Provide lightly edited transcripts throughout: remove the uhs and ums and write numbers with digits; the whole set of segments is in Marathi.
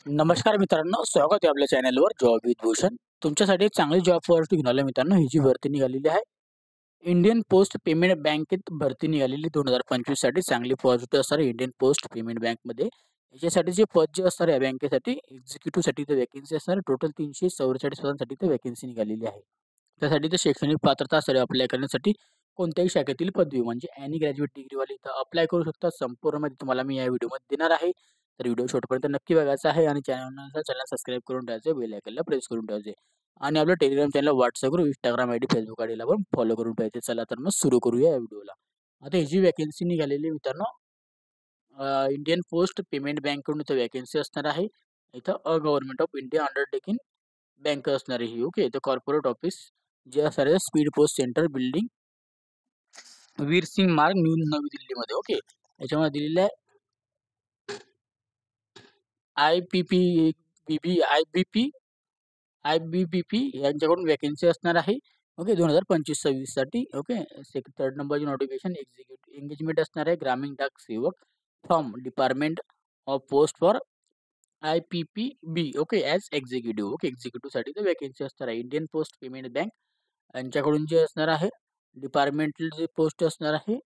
नमस्कार मित्रांनो, स्वागत आहे आपल्या चॅनलवर जॉब विथ भूषण. तुमच्यासाठी एक चांगली जॉब ऑपॉर्च्युनिटी घेऊन आलो मित्रांनो. ही जी भरती निघालेली आहे, इंडियन पोस्ट पेमेंट बँकेत भरती निघालेली 2025 साठी चांगली पॉझिटिव्ह असणार आहे इंडियन पोस्ट पेमेंट बँकमध्ये. याच्यासाठी जे पद जे असणार आहे या बँकेसाठी एक्झिक्युटिव्हसाठी तर व्हॅकन्सी असणार आहे. टोटल 344 पदांसाठी तर व्हॅकन्सी निघालेली आहे. त्यासाठी तर शैक्षणिक पात्रता असेल अप्लाय करण्यासाठी कोणत्याही शाखेतील पदवी म्हणजे एनी ग्रॅज्युएट डिग्रीवाले इथं अप्लाय करू शकता. संपूर्ण माहिती तुम्हाला मी या व्हिडिओमध्ये देणार आहे. तर व्हिडिओ शेवटपर्यंत नक्की बघायचा आहे आणि चॅनल सबस्क्राईब करून ठेवायचं, बेल आयकॉनला प्रेस करून ठेवायचे आणि आपलं टेलिग्राम चॅनल, व्हॉट्सअपवर, इंस्टाग्राम आयडी, फेसबुक आयडीला पण फॉलो करून ठेवायचे. चला तर मग सुरू करूया या व्हिडिओला. आता ही जी व्हॅकन्सी निघालेली आहे मित्रांनो, इंडियन पोस्ट पेमेंट बँककडून इथं व्हॅकन्सी असणार आहे. इथं government of India undertaking bank असणार आहे ही. ओके. इथं कॉर्पोरेट ऑफिस जे असणार आहे स्पीड पोस्ट सेंटर बिल्डिंग वीर सिंग मार्ग न्यू नवी दिल्लीमध्ये. ओके. याच्यामध्ये दिलेलं आहे आय-पी-पी बी-बी आय-बी-पी आय-बी-पी-पी यांच्याकडून व्हॅकन्सी असणार आहे. ओके. 2025-26 साठी. ओके. थर्ड नंबरची नोटिफिकेशन एक्झिक्युटिव्ह एंगेजमेंट असणार आहे. Gramin Dak Sevak from department of post for IPPB. Okay. As executive. Okay. एक्झिक्युटिव्हसाठी तर व्हॅकन्सी असणार आहे. इंडियन पोस्ट पेमेंट बँक यांच्याकडून जे असणार आहे डिपार्टमेंटल जे पोस्ट असणार आहे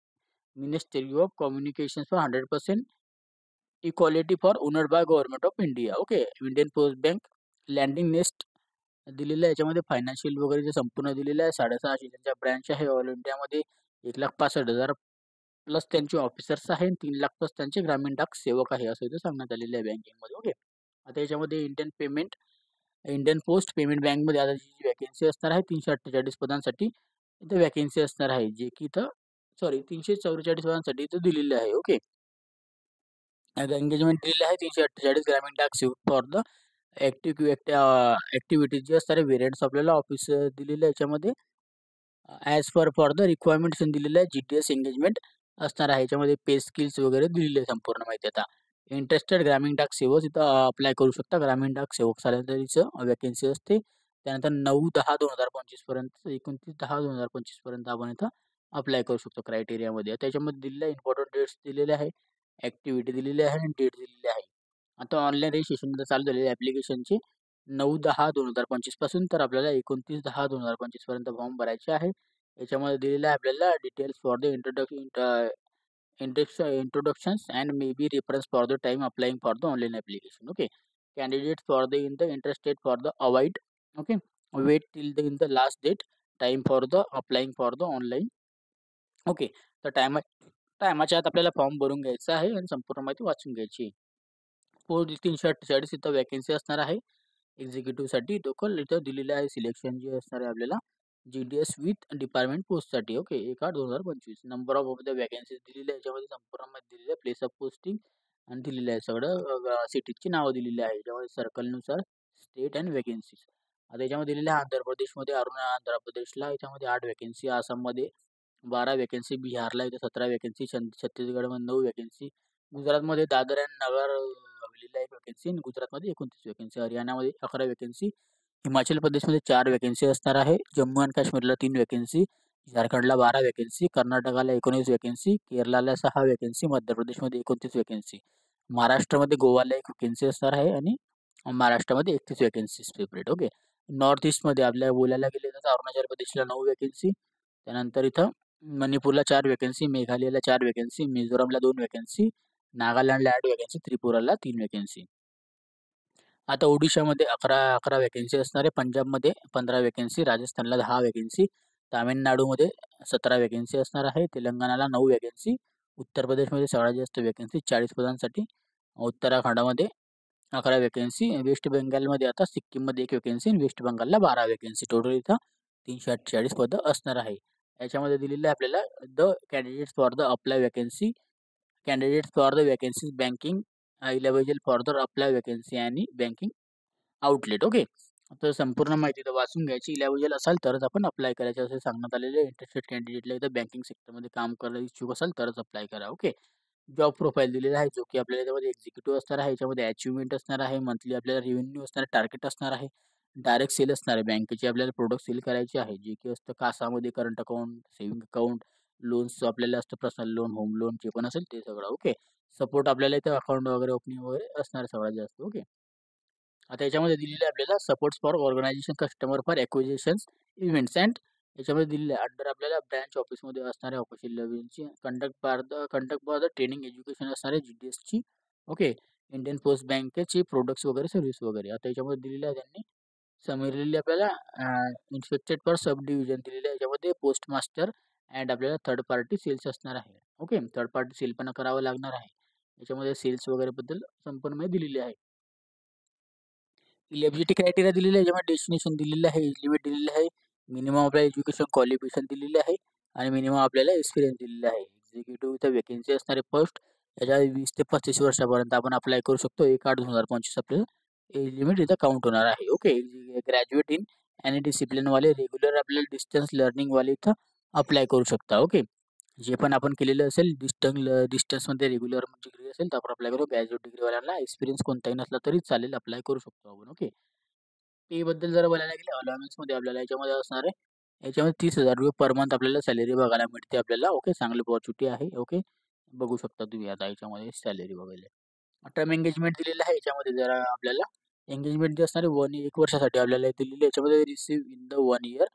ministry of communication for 100% equality for owned by government of India. Okay. Indian post bank landing nest दिलेलं आहे. याच्यामध्ये फायनान्शियल वगैरे जे संपूर्ण दिलेलं आहे. 650 त्यांच्या ब्रँच आहे ऑल इंडियामध्ये. 1,65,000 प्लस त्यांचे ऑफिसर्स आहे. 3,00,000 प्लस त्यांचे ग्रामीण डाक सेवक आहे, असं इथं सांगण्यात आलेलं आहे बँकिंगमध्ये. ओके. आता याच्यामध्ये इंडियन पोस्ट पेमेंट बँकमध्ये आता जी व्हॅकन्सी असणार आहे 348 पदांसाठी इथं व्हॅकन्सी असणार आहे, जे की इथं 344 पदांसाठी इथं दिलेले आहे. ओके. एंगेजमेंट दिलेलं आहे 348 ग्रामीण डाक सेवक फॉर द ॲक्टिव्हिटीज जे असणार आहे व्हेरियंट्स आपल्याला ऑफिस दिलेलं आहे याच्यामध्ये. ॲज फॉर द रिक्वायरमेंट्स दिलेलं आहे. जी-टी-एस एंगेजमेंट असणार आहे. याच्यामध्ये पे स्किल्स वगैरे दिलेली आहे संपूर्ण माहिती आता. इंटरेस्टेड ग्रामीण डाक सेवक इथं अप्लाय करू शकता. ग्रामीण डाक सेवक सॅलरीचं व्हॅकन्सी असते. त्यानंतर 9/10/2025 पर्यंत 29/10/2025 पर्यंत आपण इथं अप्लाय करू शकतो क्रायटेरियामध्ये. त्याच्यामध्ये दिलेल्या इम्पोर्टंट डेट्स दिलेले आहे. ॲक्टिव्हिटी दिलेली आहे आणि डेट दिलेली आहे. आता ऑनलाईन रजिस्ट्रेशन चालू झालेले ॲप्लिकेशनचे 9/10/2025 पासून तर आपल्याला 29/10/2025 पर्यंत फॉर्म भरायचे आहे. याच्यामध्ये दिलेलं आहे आपल्याला details for the introductions and maybe reference for the time applying for the online application. Okay. Candidates for the in the interested for the avoid. Okay. Wait till the in the last date time for the applying for the online. Okay. तर टायमाच्या आत आपल्याला फॉर्म भरून घ्यायचा आहे आणि संपूर्ण माहिती वाचून घ्यायची आहे. पोस्ट 348 इथं व्हॅकन्सी असणार आहे. एक्झिक्युटिव्हसाठी टोटल इथं दिलेलं आहे सिलेक्शन जे असणार आहे आपल्याला जी-डी-एस विथ डिपार्टमेंट पोस्टसाठी. Okay. 1/8/2025 number of the vacancies दिलेली आहे. याच्यामध्ये संपूर्ण माहिती दिलेली आहे. प्लेस ऑफ पोस्टिंग आणि दिलेलं आहे सगळं सिटीजची नावं दिलेली आहे. याच्यामध्ये सर्कलनुसार स्टेट अँड व्हॅकन्सीज. आता याच्यामध्ये दिलेलं आहे आंध्र प्रदेशमध्ये आंध्र प्रदेशला याच्यामध्ये 8 व्हॅकन्सी, आसाममध्ये 12 व्हॅकन्सी, बिहारला इथं 17 व्हॅकन्सी, छत्तीसगडमध्ये 9 व्हॅकन्सी, गुजरातमध्ये दादर अँड नगर हवेलीला 1 व्हॅकन्सी आणि गुजरातमध्ये 29 व्हॅकन्सी, हरियाणामध्ये 11 व्हॅकन्सी, हिमाचल प्रदेशमध्ये 4 व्हॅकन्सी असणार आहे, जम्मू अँड काश्मीरला 3 व्हॅकन्सी, झारखंडला 12 व्हॅकन्सी, कर्नाटकाला 19 व्हॅकन्सी, केरळला 6 व्हॅकन्सी, मध्य प्रदेशमध्ये 29 व्हॅकन्सी, महाराष्ट्रामध्ये गोवाला 1 व्हॅकन्सी असणार आहे आणि महाराष्ट्रामध्ये 31 व्हॅकन्सी सेपरेट. ओके. नॉर्थ ईस्टमध्ये आपल्याला बोलायला गेले तर अरुणाचल प्रदेशला 9 व्हॅकन्सी, त्यानंतर इथं मणिपूरला 4 व्हॅकन्सी, मेघालयला 4 व्हॅकन्सी, मिझोरामला 2 व्हॅकन्सी, नागालँडला 8 व्हॅकन्सी, त्रिपुराला 3 व्हॅकन्सी. आता ओडिशामध्ये 11 व्हॅकन्सी असणार आहे, पंजाबमध्ये 15 व्हॅकन्सी, राजस्थानला 10 व्हॅकन्सी, तामिळनाडूमध्ये 17 व्हॅकन्सी असणार आहे, तेलंगणाला 9 व्हॅकन्सी, उत्तर प्रदेशमध्ये सगळ्यात जास्त व्हॅकन्सी 40 पदांसाठी, उत्तराखंडमध्ये 11 व्हॅकन्सी, वेस्ट बेंगालमध्ये आता सिक्कीममध्ये 1 व्हॅकन्सी आणि वेस्ट बंगालला 12 व्हॅकन्सी. टोटल इथं 348 पदं असणार आहे. याच्यामध्ये दिलेलं आहे आपल्याला the candidates for the apply vacancy, candidates for the vacancies banking illegible for the apply vacancy आणि बँकिंग आउटलेट. ओके. तर संपूर्ण माहिती तर वाचून घ्यायची. इलेजिबल असाल तरच आपण अप्लाय करायचं असे सांगण्यात आलेले आहे. इंटरेस्टेड कॅन्डिडेटला इथं बँकिंग सेक्टरमध्ये काम करायला इच्छुक असाल तरच अप्लाय करा. ओके. जॉब प्रोफाईल दिलेला आहे, जो की आपल्याला याच्यामध्ये एक्झिक्युटिव्ह असणार आहे. याच्यामध्ये अचिव्हमेंट असणार आहे, मंथली आपल्याला रेव्हेन्यू असणार आहे, टार्गेट असणार आहे, डायरेक्ट सेल असणार आहे. बँकेचे आपल्याला प्रोडक्ट सेल करायचे आहे, जे की असतं कासामध्ये current account, saving account, loans आपल्याला असतं, पर्सनल लोन, होम लोन जे पण असेल ते सगळं. ओके. सपोर्ट आपल्याला इथं अकाउंट वगैरे ओपनिंग वगैरे असणार सगळ्यात जास्त. ओके. आता याच्यामध्ये दिलेलं आहे आपल्याला supports for organisation customer for acquisitions events and याच्यामध्ये दिलेलं आहे अंडर आपल्याला ब्रँच ऑफिसमध्ये असणाऱ्या ऑफिशियल लेव्हलची conduct for the training education असणारे GDSची ओके इंडियन पोस्ट बँकेची प्रोडक्ट्स वगैरे सर्व्हिस वगैरे आता याच्यामध्ये दिलेलं आहे त्यांनी समरलेली आपल्याला इन्स्पेक्टेड पर सब डिव्हिजन दिलेलं आहे याच्यामध्ये पोस्ट मास्टर अँड आपल्याला थर्ड पार्टी सेल्स असणार आहे ओके थर्ड पार्टी सेल पण करावं लागणार आहे याच्यामध्ये सेल्स वगैरे बद्दल संपूर्ण माहिती दिलेली आहे इलिजिबिलिटी क्रायटेरिया दिलेलं आहे याच्यामध्ये डेस्टिनेशन दिलेलं आहे एज लिमिट दिलेलं आहे मिनिमम आपल्याला एज्युकेशन क्वालिफिकेशन दिलेलं आहे आणि मिनिमम आपल्याला एक्सपिरियन्स दिलेला आहे एक्झिक्युटिव्ह इथं वेकेन्सी असणारे पोस्ट याच्या 20 ते 35 वर्षापर्यंत आपण अप्लाय करू शकतो 1/8/2025 आपल्याला एज लिमिट इथं काउंट होणार आहे ओके ग्रॅज्युएट इन आणि डिसिप्लिनवाले रेग्युलर आपल्याला डिस्टन्स लर्निंगवाले इथं अप्लाय करू शकता ओके जे पण आपण केलेलं असेल डिस्टन्समध्ये रेग्युलर डिग्री असेल तर आपण अप्लाय करू ग्रॅज्युएट डिग्रीवाल्यांना एक्सपिरियन्स कोणताही नसला तरी चालेल अप्लाय करू शकतो आपण ओके पे बद्दल जर बोलायला गेले अलाउन्समध्ये आपल्याला याच्यामध्ये असणार आहे याच्यामध्ये 30,000 रुपये पर मंथ आपल्याला सॅलरी बघायला मिळते आपल्याला ओके चांगली ऑपॉर्च्युनिटी आहे ओके बघू शकता तुम्ही आता याच्यामध्ये सॅलरी वगैरे टर्म एंगेजमेंट दिलेलं आहे याच्यामध्ये जरा आपल्याला एंगेजमेंट जे असणार आहे 1 वर्षासाठी आपल्याला दिलेली आहे याच्यामध्ये receive in the 1 year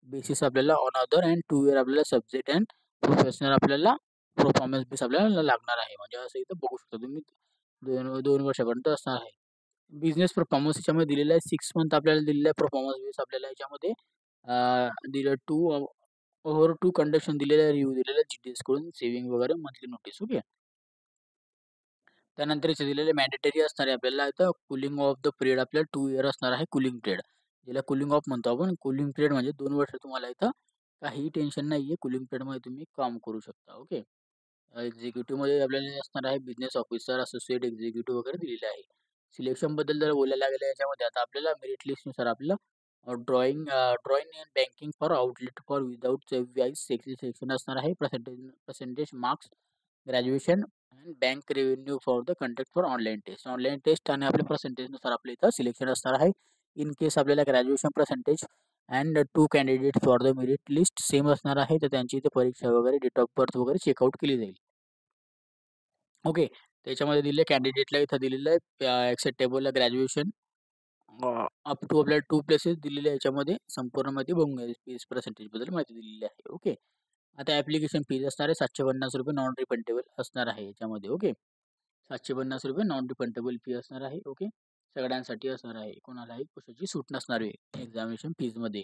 basis आपल्याला ऑन अदर अँड 2 इयर आपल्याला सब्जेक्ट अँड प्रोफेशनल आपल्याला परफॉर्मन्स बेस आपल्याला लागणार आहे म्हणजे असं इथं बघू शकता तुम्ही 2 वर्षापर्यंत असणार आहे बिझनेस परफॉर्मन्स याच्यामध्ये दिलेला आहे 6 मंथ आपल्याला दिलेला आहे परफॉर्मन्स बेस आपल्याला याच्यामध्ये दिलं टू कंडक्शन दिलेलं आहे रिव्ह्यू दिलेला आहे GTS कडून सेव्हिंग वगैरे मंथली नोटीस ओके त्यानंतर इथे दिलेले मॅन्डेटरी असणार आहे आपल्याला इथं कुलिंग ऑफ द पिरियड आपल्याला 2 इयर असणार आहे कुलिंग पिरियड ज्याला कुलिंग ऑफ म्हणतो आपण कुलिंग पिरियड म्हणजे 2 वर्ष तुम्हाला इथं काही टेन्शन नाही आहे कुलिंग पिरियडमध्ये तुम्ही काम करू शकता ओके एक्झिक्युटिव्हमध्ये आपल्याला असणार आहे बिझनेस ऑफिसर असोसिएट एक्झिक्युटिव्ह वगैरे दिलेले आहे सिलेक्शनबद्दल जर बोलायला गेलं याच्यामध्ये आता आपल्याला मेरिट लिस्टनुसार आपलं drawing and banking for outlet for without wise section असणार आहे percentage marks graduation and bank revenue for the conduct for online test आणि आपल्या पर्सेंटेजनुसार आपल्या इथं सिलेक्शन असणार आहे इन केस आपल्याला graduation percentage and 2 candidate for the merit list same असणार आहे तर त्यांची इथे परीक्षा वगैरे डेट ऑफ बर्थ वगैरे चेकआउट केली जाईल ओके त्याच्यामध्ये दिले कॅन्डिडेटला इथं दिलेलं आहे ॲक्सेप्टेबल ग्रॅज्युएशन अप टू आपल्याला 2 प्लेसेस दिलेले आहे याच्यामध्ये संपूर्ण माहिती बघून घ्यायची फीज पर्सेंटेजबद्दल माहिती दिलेली आहे ओके आता ॲप्लिकेशन फीज असणार आहे 750 रुपये नॉन रिफंडेबल असणार आहे याच्यामध्ये ओके 750 रुपये नॉन रिफंडेबल फी असणार आहे ओके सगळ्यांसाठी असणार आहे कोणालाही कशाची सूट नसणार आहे एक्झामिनेशन फीजमध्ये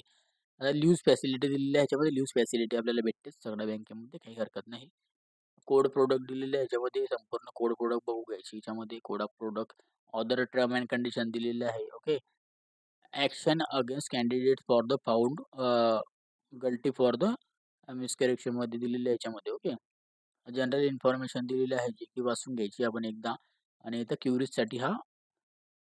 आता ल्यूज फॅसिलिटी दिलेली आहे याच्यामध्ये ल्यूज फॅसिलिटी आपल्याला भेटते सगळ्या बँकेमध्ये काही हरकत नाही कोड प्रोडक्ट दिलेले आहे याच्यामध्ये संपूर्ण कोड प्रोडक्ट बघू घ्यायची याच्यामध्ये code product other term and condition दिलेले आहे okay action against candidate for the found guilty for the मिसकरेक्शनमध्ये दिलेलं आहे याच्यामध्ये ओके जनरल इन्फॉर्मेशन दिलेली आहे जी की वाचून घ्यायची आपण एकदा आणि इथं क्युरीजसाठी हा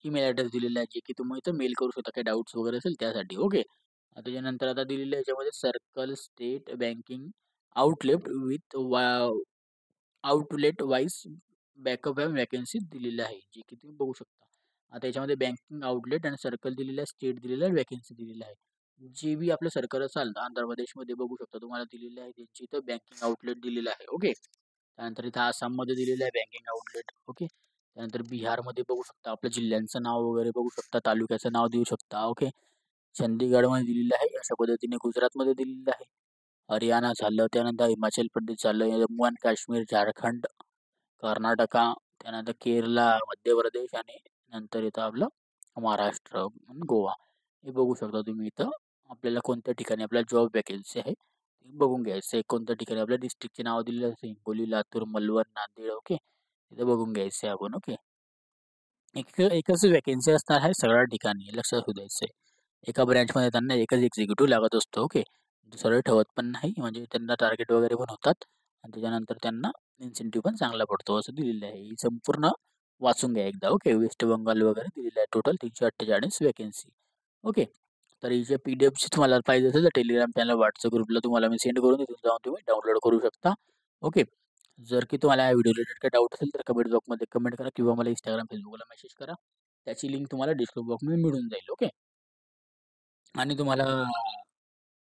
ईमेल ॲड्रेस दिलेला आहे जे की तुम्ही इथं मेल करू शकता काही डाऊट्स वगैरे असेल त्यासाठी ओके त्याच्यानंतर आता दिलेलं आहे याच्यामध्ये circle state banking outlet with outlet wise backup ह्या वॅकन्सी दिलेल्या आहे जे की तुम्ही बघू शकता आता याच्यामध्ये बँकिंग आउटलेट आणि सर्कल दिलेलं आहे स्टेट दिलेलं आहे वॅकन्सी दिलेलं आहे जे बी आपलं सर्कल असाल आंध्र प्रदेशमध्ये बघू शकता तुम्हाला दिलेलं आहे त्यांची इथं बँकिंग आउटलेट दिलेलं आहे ओके त्यानंतर इथं आसाममध्ये दिलेलं आहे बँकिंग आउटलेट ओके त्यानंतर बिहारमध्ये बघू शकता आपल्या जिल्ह्यांचं नाव वगैरे बघू शकता तालुक्याचं नाव देऊ शकता ओके चंदीगडमध्ये दिलेलं आहे अशा पद्धतीने गुजरातमध्ये दिलेलं आहे हरियाणा झालं त्यानंतर हिमाचल प्रदेश झालं जम्मू आणि काश्मीर झारखंड कर्नाटका त्यानंतर केरला मध्य प्रदेश आणि नंतर इथं आपलं महाराष्ट्र आणि गोवा हे बघू शकता तुम्ही इथं आपल्याला कोणत्या ठिकाणी आपल्याला जॉब वॅकन्सी आहे ते बघून घ्यायचं आहे कोणत्या ठिकाणी आपल्या डिस्ट्रिक्टचे नाव दिलेलं आहे हिंगोली लातूर मलवण नांदेड ओके इथं बघून घ्यायचं आहे आपण ओके एकच वॅकन्सी असणार आहे सगळ्या ठिकाणी लक्षात असू द्यायचं आहे एका ब्रँचमध्ये त्यांना एकच एक्झिक्युटिव्ह लागत असतो ओके दुसरं ठेवत पण नाही म्हणजे त्यांना टार्गेट वगैरे पण होतात आणि त्याच्यानंतर त्यांना इन्सेंटिव्ह पण चांगला पडतो असं दिलेलं आहे ही संपूर्ण वाचून घ्या एकदा ओके वेस्ट बंगाल वगैरे दिलेलं आहे टोटल 348 वॅकन्सी ओके तर हिच्या PDF तुम्हाला पाहिजे असेल तर टेलिग्राम चॅनल व्हॉट्सअप ग्रुपला तुम्हाला मी सेंड करून तिथून जाऊन तुम्ही डाउनलोड करू शकता ओके जर की तुम्हाला या व्हिडिओ रिलेटेड काही डाऊट असेल तर कमेंट बॉक्समध्ये कमेंट करा किंवा मला इंस्टाग्राम फेसबुकला मेसेज करा त्याची लिंक तुम्हाला डिस्क्रिप्शन बॉक्समध्ये मिळून जाईल ओके आणि तुम्हाला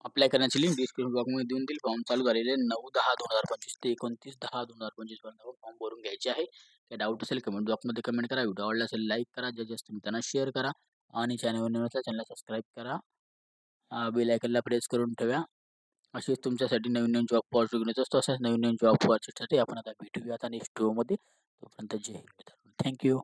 अप्लाय करण्याची लिंक डिस्क्रिप्शन बॉक्समध्ये देऊन देईल फॉर्म चालू झालेले 9/10/2025 ते 29/10/2025 पर्यंत फॉर्म भरून घ्यायचे आहे काही डाऊट असेल कमेंट बॉक्समध्ये कमेंट करा. व्हिडिओ आवडला असेल लाईक करा. ज्याच्या असतील त्यांना शेअर करा आणि चॅनलवर नवीन असेल चॅनलला सबस्क्राईब करा. बेल आयकनला प्रेस करून ठेवा. अशीच तुमच्यासाठी नवीन जॉब अपॉर्च्युनिटीज असतो. अशाच नवीन जॉब अपॉर्च्युनिटीसाठी आपण आता भेटूया आता नेक्स्ट व्हिडिओमध्ये. तोपर्यंत जय हिंद मित्रांनो. Thank you.